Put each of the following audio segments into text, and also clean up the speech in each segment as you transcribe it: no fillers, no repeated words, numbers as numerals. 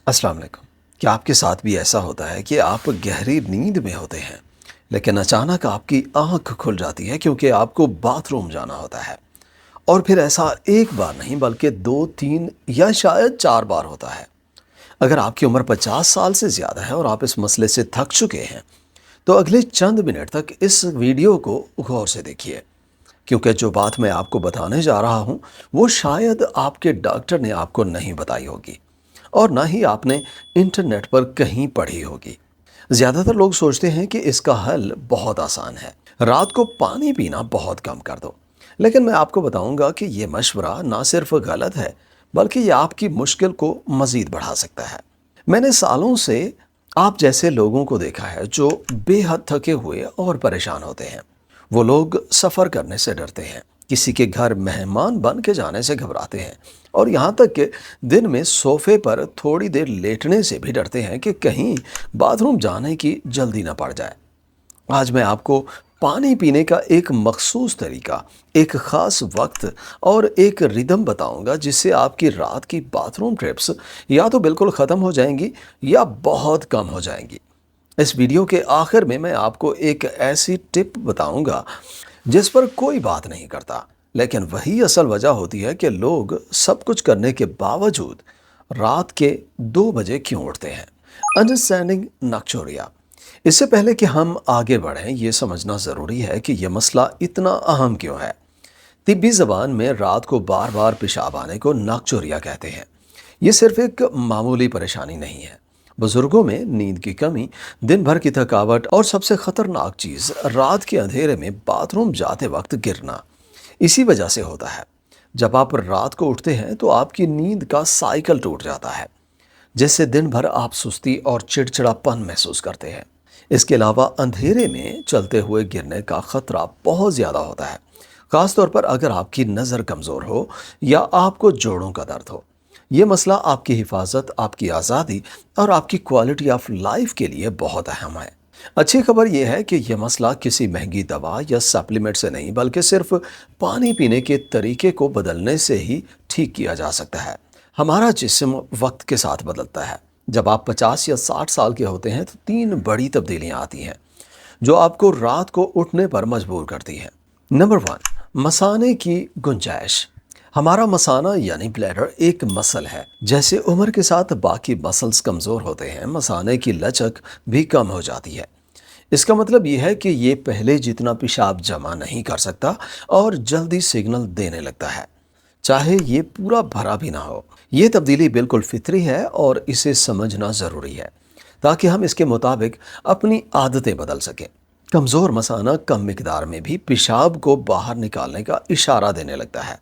अस्सलाम वालेकुम। क्या आपके साथ भी ऐसा होता है कि आप गहरी नींद में होते हैं लेकिन अचानक आपकी आंख खुल जाती है क्योंकि आपको बाथरूम जाना होता है? और फिर ऐसा एक बार नहीं बल्कि दो तीन या शायद चार बार होता है। अगर आपकी उम्र 50 साल से ज़्यादा है और आप इस मसले से थक चुके हैं तो अगले चंद मिनट तक इस वीडियो को गौर से देखिए, क्योंकि जो बात मैं आपको बताने जा रहा हूँ वो शायद आपके डॉक्टर ने आपको नहीं बताई होगी और ना ही आपने इंटरनेट पर कहीं पढ़ी होगी। ज़्यादातर लोग सोचते हैं कि इसका हल बहुत आसान है, रात को पानी पीना बहुत कम कर दो। लेकिन मैं आपको बताऊंगा कि ये मशवरा ना सिर्फ गलत है बल्कि ये आपकी मुश्किल को मज़ीद बढ़ा सकता है। मैंने सालों से आप जैसे लोगों को देखा है जो बेहद थके हुए और परेशान होते हैं। वो लोग सफ़र करने से डरते हैं, किसी के घर मेहमान बन के जाने से घबराते हैं और यहाँ तक कि दिन में सोफे पर थोड़ी देर लेटने से भी डरते हैं कि कहीं बाथरूम जाने की जल्दी ना पड़ जाए। आज मैं आपको पानी पीने का एक मखसूस तरीका, एक ख़ास वक्त और एक रिदम बताऊंगा जिससे आपकी रात की बाथरूम ट्रिप्स या तो बिल्कुल ख़त्म हो जाएंगी या बहुत कम हो जाएंगी। इस वीडियो के आखिर में मैं आपको एक ऐसी टिप बताऊंगा जिस पर कोई बात नहीं करता, लेकिन वही असल वजह होती है कि लोग सब कुछ करने के बावजूद रात के 2 बजे क्यों उठते हैं। अंडरस्टैंडिंग नक्चोरिया। इससे पहले कि हम आगे बढ़ें, ये समझना ज़रूरी है कि यह मसला इतना अहम क्यों है। तिब्बी ज़बान में रात को बार बार पेशाब आने को नक्चोरिया कहते हैं। ये सिर्फ एक मामूली परेशानी नहीं है। बुजुर्गों में नींद की कमी, दिन भर की थकावट और सबसे खतरनाक चीज़ रात के अंधेरे में बाथरूम जाते वक्त गिरना, इसी वजह से होता है। जब आप रात को उठते हैं तो आपकी नींद का साइकिल टूट जाता है, जिससे दिन भर आप सुस्ती और चिड़चिड़ापन महसूस करते हैं। इसके अलावा अंधेरे में चलते हुए गिरने का खतरा बहुत ज़्यादा होता है, ख़ासतौर पर अगर आपकी नज़र कमज़ोर हो या आपको जोड़ों का दर्द हो। ये मसला आपकी हिफाजत, आपकी आज़ादी और आपकी क्वालिटी ऑफ लाइफ के लिए बहुत अहम है। अच्छी खबर यह है कि यह मसला किसी महंगी दवा या सप्लीमेंट से नहीं बल्कि सिर्फ पानी पीने के तरीके को बदलने से ही ठीक किया जा सकता है। हमारा जिस्म वक्त के साथ बदलता है। जब आप 50 या 60 साल के होते हैं तो 3 बड़ी तब्दीलियां आती हैं जो आपको रात को उठने पर मजबूर करती हैं। नंबर 1, मसाने की गुंजाइश। हमारा मसाना यानी ब्लैडर एक मसल है। जैसे उम्र के साथ बाकी मसल्स कमज़ोर होते हैं, मसाने की लचक भी कम हो जाती है। इसका मतलब यह है कि ये पहले जितना पेशाब जमा नहीं कर सकता और जल्दी सिग्नल देने लगता है, चाहे ये पूरा भरा भी ना हो। ये तब्दीली बिल्कुल फितरी है और इसे समझना ज़रूरी है ताकि हम इसके मुताबिक अपनी आदतें बदल सकें। कमज़ोर मसाना कम मिकदार में भी पेशाब को बाहर निकालने का इशारा देने लगता है,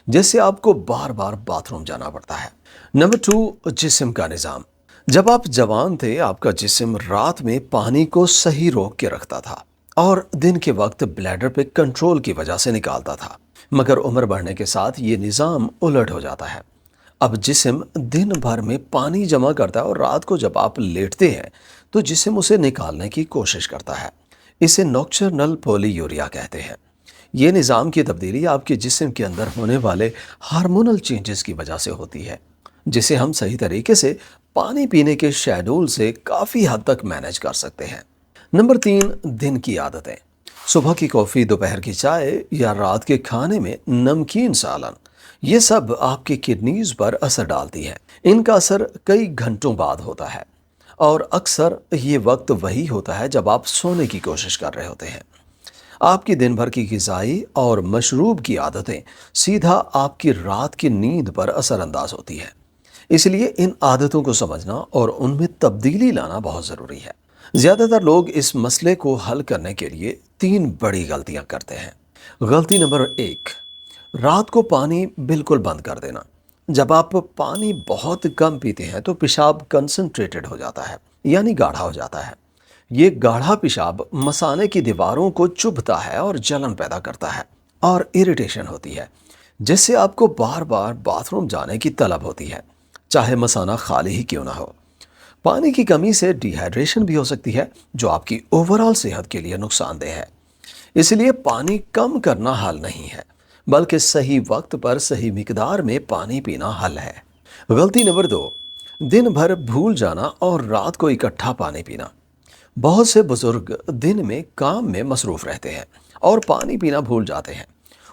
जिससे आपको बार बार बाथरूम जाना पड़ता है। नंबर 2, जिस्म का निज़ाम। जब आप जवान थे आपका जिस्म रात में पानी को सही रोक के रखता था और दिन के वक्त ब्लैडर पे कंट्रोल की वजह से निकालता था। मगर उम्र बढ़ने के साथ ये निज़ाम उलट हो जाता है। अब जिस्म दिन भर में पानी जमा करता है और रात को जब आप लेटते हैं तो जिस्म उसे निकालने की कोशिश करता है। इसे नॉक्टर्नल पॉलीयूरिया कहते हैं। ये निज़ाम की तब्दीली आपके जिस्म के अंदर होने वाले हार्मोनल चेंजेस की वजह से होती है, जिसे हम सही तरीके से पानी पीने के शेड्यूल से काफ़ी हद तक मैनेज कर सकते हैं। नंबर 3, दिन की आदतें। सुबह की कॉफ़ी, दोपहर की चाय या रात के खाने में नमकीन सालन, ये सब आपके किडनीज पर असर डालती है। इनका असर कई घंटों बाद होता है और अक्सर ये वक्त वही होता है जब आप सोने की कोशिश कर रहे होते हैं। आपकी दिन भर की ग़िज़ाई और मशरूब की आदतें सीधा आपकी रात की नींद पर असरअंदाज होती है। इसलिए इन आदतों को समझना और उनमें तब्दीली लाना बहुत ज़रूरी है। ज़्यादातर लोग इस मसले को हल करने के लिए 3 बड़ी गलतियां करते हैं। गलती नंबर 1, रात को पानी बिल्कुल बंद कर देना। जब आप पानी बहुत कम पीते हैं तो पेशाब कंसंट्रेटेड हो जाता है, यानी गाढ़ा हो जाता है। ये गाढ़ा पेशाब मसाने की दीवारों को चुभता है और जलन पैदा करता है और इरिटेशन होती है, जिससे आपको बार बार बाथरूम जाने की तलब होती है, चाहे मसाना खाली ही क्यों ना हो। पानी की कमी से डिहाइड्रेशन भी हो सकती है, जो आपकी ओवरऑल सेहत के लिए नुकसानदेह है। इसलिए पानी कम करना हल नहीं है, बल्कि सही वक्त पर सही मिकदार में पानी पीना हल है। गलती नंबर 2, दिन भर भूल जाना और रात को इकट्ठा पानी पीना। बहुत से बुजुर्ग दिन में काम में मसरूफ रहते हैं और पानी पीना भूल जाते हैं।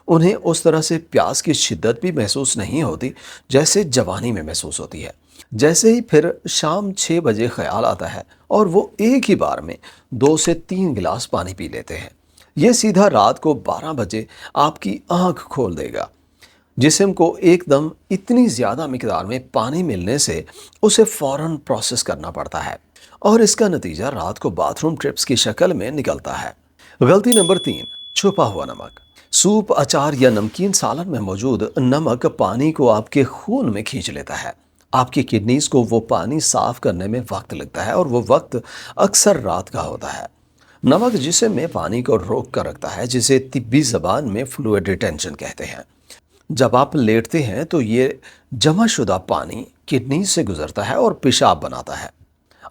उन्हें उस तरह से प्यास की शिद्दत भी महसूस नहीं होती जैसे जवानी में महसूस होती है। जैसे ही फिर शाम 6 बजे ख्याल आता है और वो एक ही बार में 2 से 3 गिलास पानी पी लेते हैं। ये सीधा रात को 12 बजे आपकी आंख खोल देगा। जिस्म को एकदम इतनी ज़्यादा मिकदार में पानी मिलने से उसे फ़ौरन प्रोसेस करना पड़ता है और इसका नतीजा रात को बाथरूम ट्रिप्स की शक्ल में निकलता है। गलती नंबर 3, छुपा हुआ नमक। सूप, अचार या नमकीन सालन में मौजूद नमक पानी को आपके खून में खींच लेता है। आपकी किडनीज को वो पानी साफ करने में वक्त लगता है और वो वक्त अक्सर रात का होता है। नमक जिस्म में पानी को रोक कर रखता है, जिसे तिब्बी ज़बान में फ्लूइड रिटेंशन कहते हैं। जब आप लेटते हैं तो ये जमा शुदा पानी किडनी से गुजरता है और पेशाब बनाता है।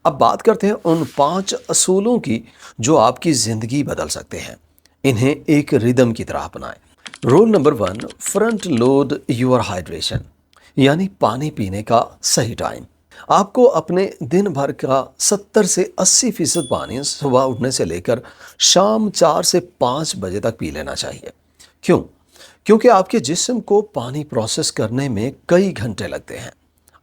अब बात करते हैं उन 5 असूलों की जो आपकी ज़िंदगी बदल सकते हैं। इन्हें एक रिदम की तरह अपनाएं। Rule number 1, front load your hydration, यानी पानी पीने का सही टाइम। आपको अपने दिन भर का 70 से 80% पानी सुबह उठने से लेकर शाम 4 से 5 बजे तक पी लेना चाहिए। क्यों? क्योंकि आपके जिस्म को पानी प्रोसेस करने में कई घंटे लगते हैं।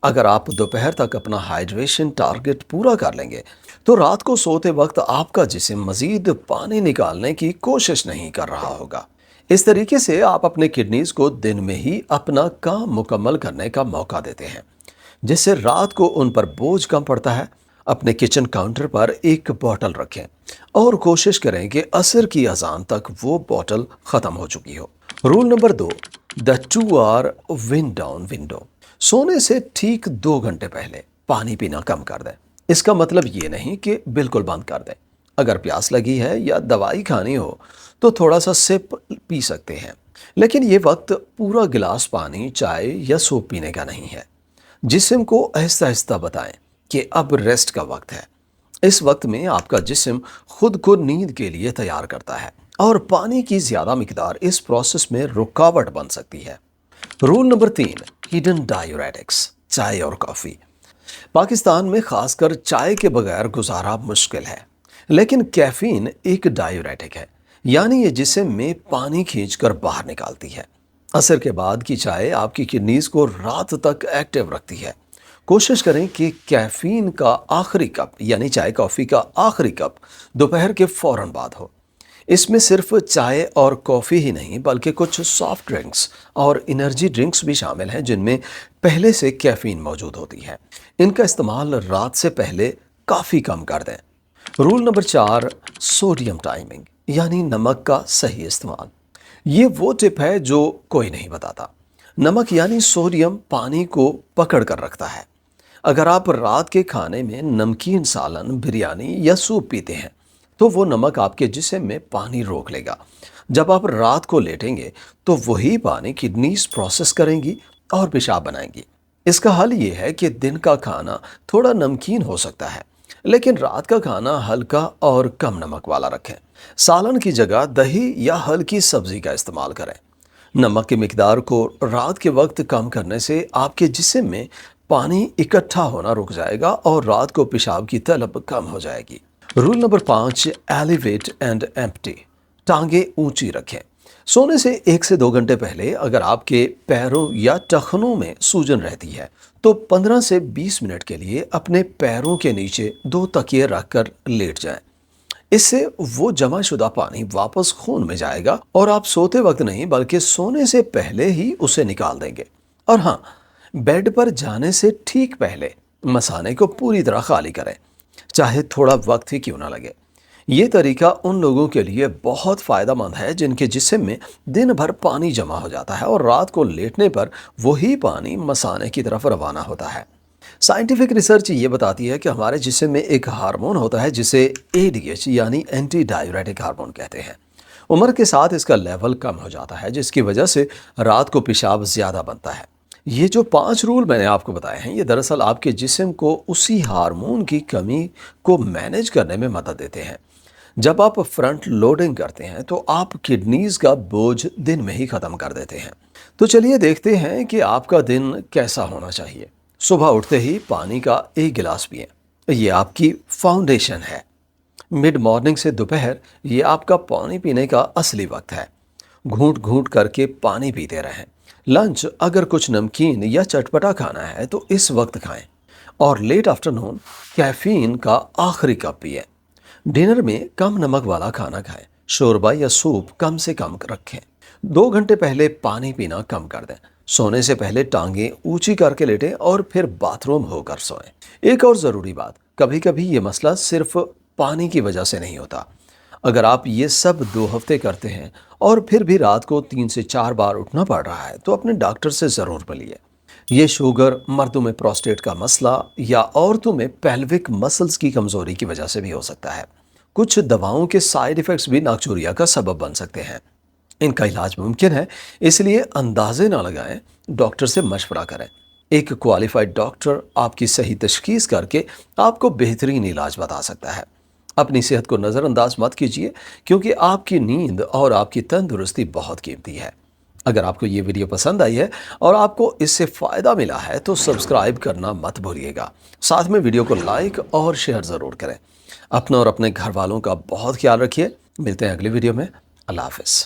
अगर आप दोपहर तक अपना हाइड्रेशन टारगेट पूरा कर लेंगे तो रात को सोते वक्त आपका जिस्म मजीद पानी निकालने की कोशिश नहीं कर रहा होगा। इस तरीके से आप अपने किडनीज को दिन में ही अपना काम मुकम्मल करने का मौका देते हैं, जिससे रात को उन पर बोझ कम पड़ता है। अपने किचन काउंटर पर एक बोतल रखें और कोशिश करें कि असर की अजान तक वो बोतल ख़त्म हो चुकी हो। Rule number 2, the 2 hour wind down window. सोने से ठीक 2 घंटे पहले पानी पीना कम कर दें। इसका मतलब ये नहीं कि बिल्कुल बंद कर दें। अगर प्यास लगी है या दवाई खानी हो तो थोड़ा सा सिप पी सकते हैं, लेकिन ये वक्त पूरा गिलास पानी, चाय या सूप पीने का नहीं है। जिस्म को आहिस्ता आहिस्ता बताएं कि अब रेस्ट का वक्त है। इस वक्त में आपका जिस्म खुद को नींद के लिए तैयार करता है और पानी की ज़्यादा मिकदार इस प्रोसेस में रुकावट बन सकती है। रूल नंबर 3, हिडन डायूरेटिक्स, चाय और कॉफ़ी। पाकिस्तान में खासकर चाय के बगैर गुजारा मुश्किल है, लेकिन कैफीन एक डायूरेटिक है, यानी ये जिस्म में पानी खींचकर बाहर निकालती है। असर के बाद की चाय आपकी किडनीज को रात तक एक्टिव रखती है। कोशिश करें कि कैफीन का आखिरी कप, यानी चाय कॉफ़ी का आखिरी कप दोपहर के फ़ौरन बाद हो। इसमें सिर्फ चाय और कॉफ़ी ही नहीं बल्कि कुछ सॉफ्ट ड्रिंक्स और एनर्जी ड्रिंक्स भी शामिल हैं जिनमें पहले से कैफीन मौजूद होती है। इनका इस्तेमाल रात से पहले काफ़ी कम कर दें। रूल नंबर 4, सोडियम टाइमिंग, यानी नमक का सही इस्तेमाल। ये वो टिप है जो कोई नहीं बताता। नमक यानी सोडियम पानी को पकड़ कर रखता है। अगर आप रात के खाने में नमकीन सालन, बिरयानी या सूप पीते हैं तो वो नमक आपके जिस्म में पानी रोक लेगा। जब आप रात को लेटेंगे तो वही पानी किडनीज प्रोसेस करेंगी और पेशाब बनाएंगी। इसका हल ये है कि दिन का खाना थोड़ा नमकीन हो सकता है, लेकिन रात का खाना हल्का और कम नमक वाला रखें। सालन की जगह दही या हल्की सब्जी का इस्तेमाल करें। नमक की मिकदार को रात के वक्त कम करने से आपके जिस्म में पानी इकट्ठा होना रुक जाएगा और रात को पेशाब की तलब कम हो जाएगी। Rule number 5, elevate and empty, टांगे ऊंची रखें। सोने से 1 से 2 घंटे पहले अगर आपके पैरों या टखनों में सूजन रहती है तो 15 से 20 मिनट के लिए अपने पैरों के नीचे 2 तकिए रखकर लेट जाएं। इससे वो जमा शुदा पानी वापस खून में जाएगा और आप सोते वक्त नहीं बल्कि सोने से पहले ही उसे निकाल देंगे। और हाँ, बेड पर जाने से ठीक पहले मसाने को पूरी तरह खाली करें, चाहे थोड़ा वक्त ही क्यों ना लगे। ये तरीका उन लोगों के लिए बहुत फ़ायदेमंद है जिनके जिस्म में दिन भर पानी जमा हो जाता है और रात को लेटने पर वही पानी मसाने की तरफ रवाना होता है। साइंटिफिक रिसर्च ये बताती है कि हमारे जिस्म में एक हार्मोन होता है जिसे ADH यानी एंटी डायूरेटिक हार्मोन कहते हैं। उम्र के साथ इसका लेवल कम हो जाता है, जिसकी वजह से रात को पेशाब ज़्यादा बनता है। ये जो 5 रूल मैंने आपको बताए हैं, ये दरअसल आपके जिस्म को उसी हार्मोन की कमी को मैनेज करने में मदद देते हैं। जब आप फ्रंट लोडिंग करते हैं तो आप किडनीज का बोझ दिन में ही ख़त्म कर देते हैं। तो चलिए देखते हैं कि आपका दिन कैसा होना चाहिए। صبح اٹھتے ہی پانی کا ایک گلاس پئیں، یہ آپ کی فاؤنڈیشن ہے۔ مڈ مارننگ سے دوپہر یہ آپ کا پانی پینے کا اصلی وقت ہے۔ گھونٹ گھونٹ کر کے پانی پیتے رہیں۔ لنچ اگر کچھ نمکین یا چٹپٹا کھانا ہے تو اس وقت کھائیں، اور لیٹ آفٹرنون کیفین کا آخری کپ پئیں۔ ڈنر میں کم نمک والا کھانا کھائیں، شوربہ یا سوپ کم سے کم رکھیں۔ 2 گھنٹے پہلے پانی پینا کم کر دیں۔ سونے سے پہلے ٹانگیں اونچی کر کے لیٹیں اور پھر باتھ روم ہو کر سوئیں۔ ایک اور ضروری بات، کبھی کبھی یہ مسئلہ صرف پانی کی وجہ سے نہیں ہوتا۔ اگر آپ یہ سب 2 ہفتے کرتے ہیں اور پھر بھی رات کو 3 سے 4 بار اٹھنا پڑ رہا ہے تو اپنے ڈاکٹر سے ضرور ملیے۔ یہ شوگر مردوں میں پروسٹیٹ کا مسئلہ یا عورتوں میں پیلوک مسلز کی کمزوری کی وجہ سے بھی ہو سکتا ہے۔ کچھ دواؤں کے سائیڈ ایفیکٹس بھی ناکچوریا کا سبب بن سکتے ہیں۔ ان کا علاج ممکن ہے، اس لیے اندازے نہ لگائیں، ڈاکٹر سے مشورہ کریں۔ ایک کوالیفائڈ ڈاکٹر آپ کی صحیح تشخیص کر کے آپ کو بہترین علاج بتا سکتا ہے۔ اپنی صحت کو نظر انداز مت کیجیے، کیونکہ آپ کی نیند اور آپ کی تندرستی بہت قیمتی ہے۔ اگر آپ کو یہ ویڈیو پسند آئی ہے اور آپ کو اس سے فائدہ ملا ہے تو سبسکرائب کرنا مت بھولیے گا۔ ساتھ میں ویڈیو کو لائک اور شیئر ضرور کریں۔ اپنا اور اپنے گھر والوں کا بہت خیال رکھیے۔ ملتے ہیں اگلی ویڈیو میں۔ اللہ حافظ۔